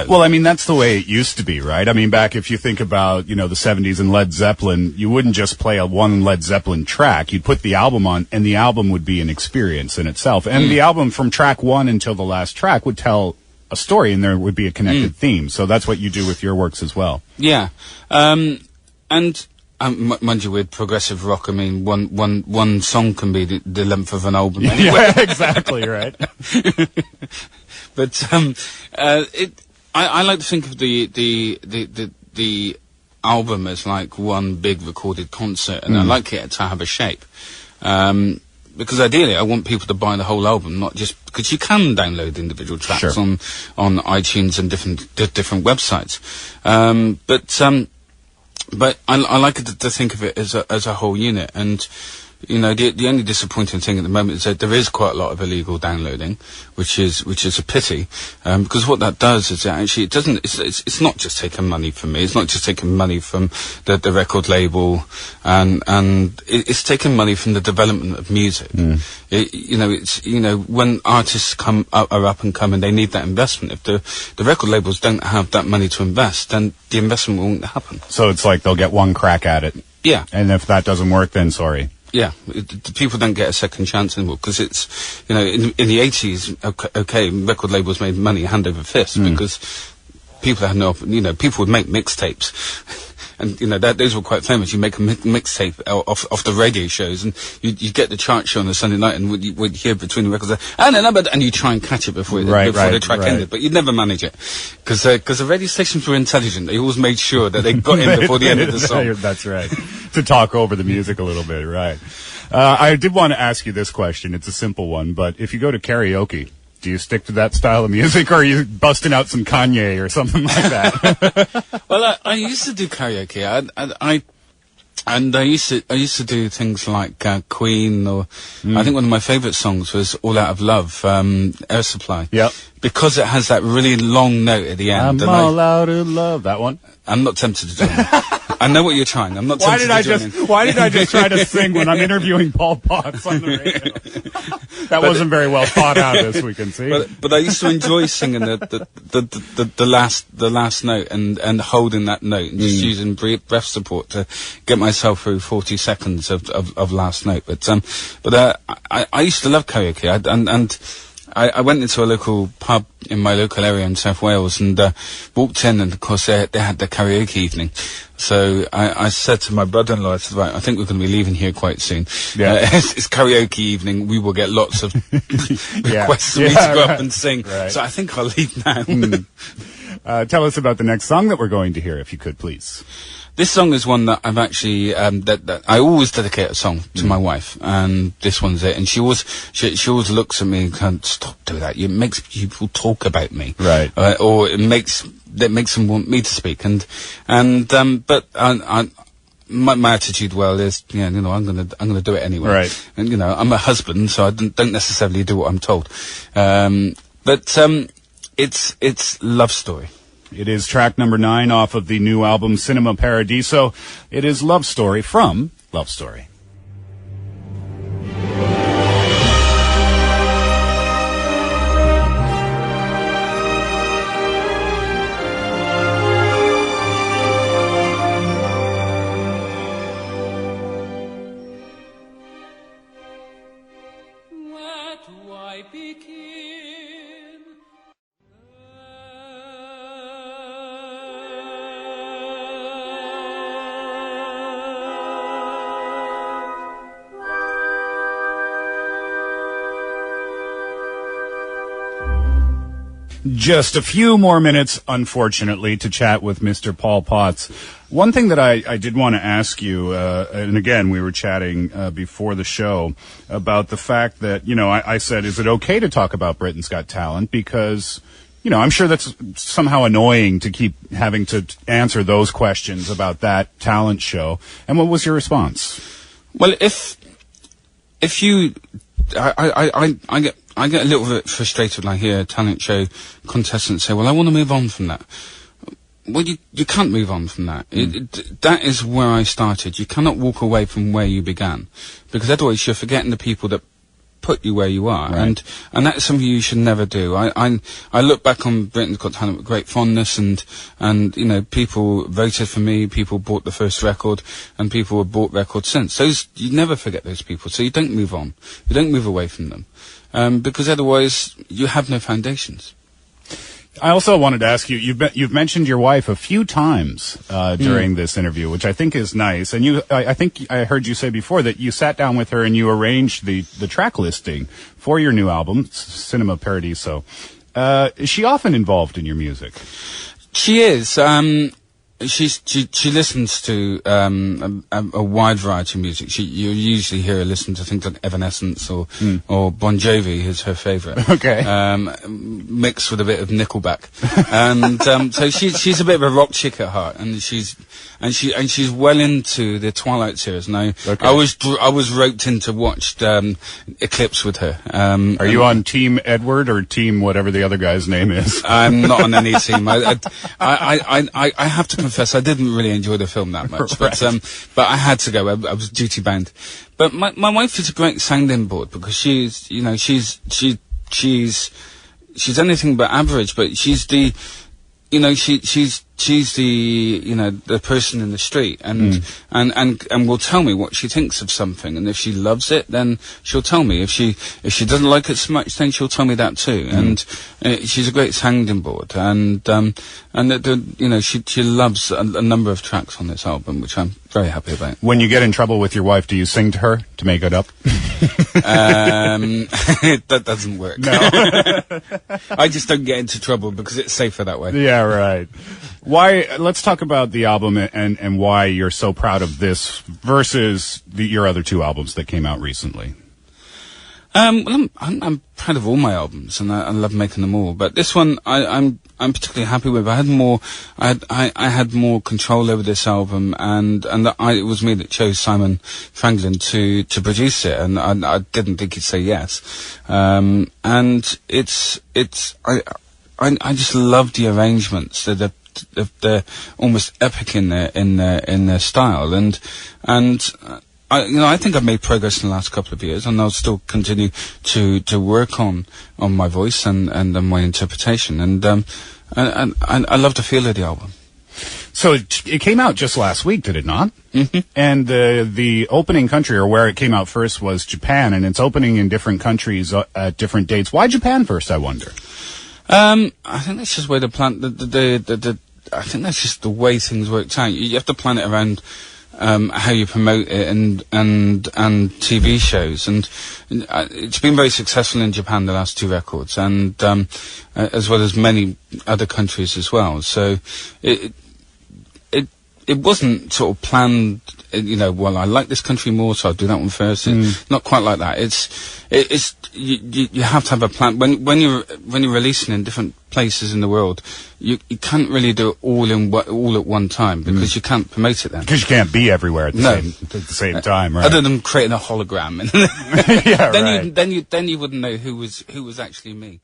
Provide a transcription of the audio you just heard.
Well, I mean, that's the way it used to be, right? I mean, back if you think about, the 70s and Led Zeppelin, you wouldn't just play one Led Zeppelin track. You'd put the album on, and the album would be an experience in itself. And the album from track one until the last track would tell a story, and there would be a connected theme. So that's what you do with your works as well. Yeah. Mind you, with progressive rock, I mean, one song can be the length of an album anyway. Yeah, exactly, right. But, I like to think of the album as like one big recorded concert, and I like it to have a shape. Because ideally I want people to buy the whole album, not just because you can download individual tracks on iTunes and different websites. But I like it to think of it as a whole unit. And the only disappointing thing at the moment is that there is quite a lot of illegal downloading, which is a pity, because what that does is it's not just taking money from me, it's not just taking money from the record label, and it's taking money from the development of music. When artists are up and coming, they need that investment. If the record labels don't have that money to invest, then the investment won't happen. So it's like they'll get one crack at it. Yeah. And if that doesn't work, then sorry. Yeah, people don't get a second chance anymore, because it's, in the 80s, okay, record labels made money hand over fist, because people had people would make mixtapes. And, those were quite famous. You make a mixtape off the radio shows, and you get the chart show on a Sunday night, and would hear between the records, and you try and catch it before the track ended, but you'd never manage it. Because the radio stations were intelligent. They always made sure that they got in before the end of the song. That's right. To talk over the music a little bit, right. I did want to ask you this question. It's a simple one, but if you go to karaoke, do you stick to that style of music, or are you busting out some Kanye or something like that? Well, I used to do karaoke. I used to do things like Queen, or I think one of my favourite songs was "All Out of Love," Air Supply. Yep. Because it has that really long note at the end. I'm all out of love. That one. I'm not tempted to join in. I know what you're trying. I'm not tempted to join in. Why did I just try to sing when I'm interviewing Paul Potts on the radio? That wasn't very well thought out, as we can see. But I used to enjoy singing the last note and holding that note and just using breath support to get myself through 40 seconds of last note. But I used to love karaoke. I went into a local pub in my local area in South Wales and walked in, and of course they had the karaoke evening. So I said to my brother-in-law, I said, right, I think we're going to be leaving here quite soon. Yeah. It's karaoke evening. We will get lots of requests for me to go up and sing. Right. So I think I'll leave now. Tell us about the next song that we're going to hear, if you could, please. This song is one that I've actually, that I always dedicate a song to my wife, and this one's it. And she always looks at me and goes, stop doing that. It makes people talk about me. Right. Or it makes them want me to speak. But my attitude, is, I'm gonna do it anyway. Right. And, I'm a husband, so I don't necessarily do what I'm told. It's Love Story. It is track number 9 off of the new album Cinema Paradiso. It is Love Story from Love Story. Where do I begin? Just a few more minutes, unfortunately, to chat with Mr. Paul Potts. One thing that I did want to ask you, and again, we were chatting before the show about the fact that, I said, is it okay to talk about Britain's Got Talent? Because, I'm sure that's somehow annoying to keep having to answer those questions about that talent show. And what was your response? Well, if you... I get a little bit frustrated when I hear a talent show contestants say, well, I want to move on from that. Well, you can't move on from that. That is where I started. You cannot walk away from where you began, because otherwise you're forgetting the people that put you where you are, Right. and that's something you should never do. I look back on Britain's Got Talent with great fondness, and you know, people voted for me, people bought the first record, and people have bought records since. Those, you never forget those people, so you don't move on, you don't move away from them, because otherwise you have no foundations. I also wanted to ask you, you've mentioned your wife a few times during this interview, which I think is nice. And I think I heard you say before that you sat down with her and you arranged the track listing for your new album, Cinema Paradiso. Is she often involved in your music? She is. She listens to a wide variety of music. You usually hear her listen to things like Evanescence or Bon Jovi is her favourite. Okay. Mixed with a bit of Nickelback, and so she's a bit of a rock chick at heart, and she's well into the Twilight series. And Okay. I was roped in to watch Eclipse with her. Are you on Team Edward or Team whatever the other guy's name is? I'm not on any team. I have to confess, I didn't really enjoy the film that much, Right. but I had to go. I was duty bound. But my wife is a great sounding board, because she's anything but average, but she's the, you know, she's the, you know, the person in the street, and will tell me what she thinks of something, and if she loves it, then she'll tell me. If she doesn't like it so much, then she'll tell me that too. And she's a great sounding board, and you know, she loves a number of tracks on this album, which I'm very happy about. When you get in trouble with your wife, do you sing to her to make it up? That doesn't work. No. I just don't get into trouble because it's safer that way. Yeah, right. Let's talk about the album and why you're so proud of this versus your other two albums that came out recently. Well, I'm proud of all my albums, and I love making them all. But this one, I'm particularly happy with. I had more control over this album, and it was me that chose Simon Franklin to produce it, and I didn't think he'd say yes. And I just love the arrangements. They're almost epic in their style, and I think I've made progress in the last couple of years, and I'll still continue to work on my voice and my interpretation, and I love the feel of the album. So it came out just last week, did it not? Mm-hmm. And the opening country, or where it came out first, was Japan, and it's opening in different countries at different dates. Why Japan first, I wonder? I think that's just where the plan. I think that's just the way things worked out. You have to plan it around how you promote it and TV shows, and it's been very successful in Japan, the last two records, and as well as many other countries as well. So it wasn't sort of planned, you know, well, I like this country more, so I'll do that one first. It's not quite like that. You have to have a plan. When you're releasing in different places in the world, you can't really do it all at one time, because you can't promote it then. Because you can't be everywhere at the same time, right? Other than creating a hologram. Yeah, right. Then you wouldn't know who was actually me.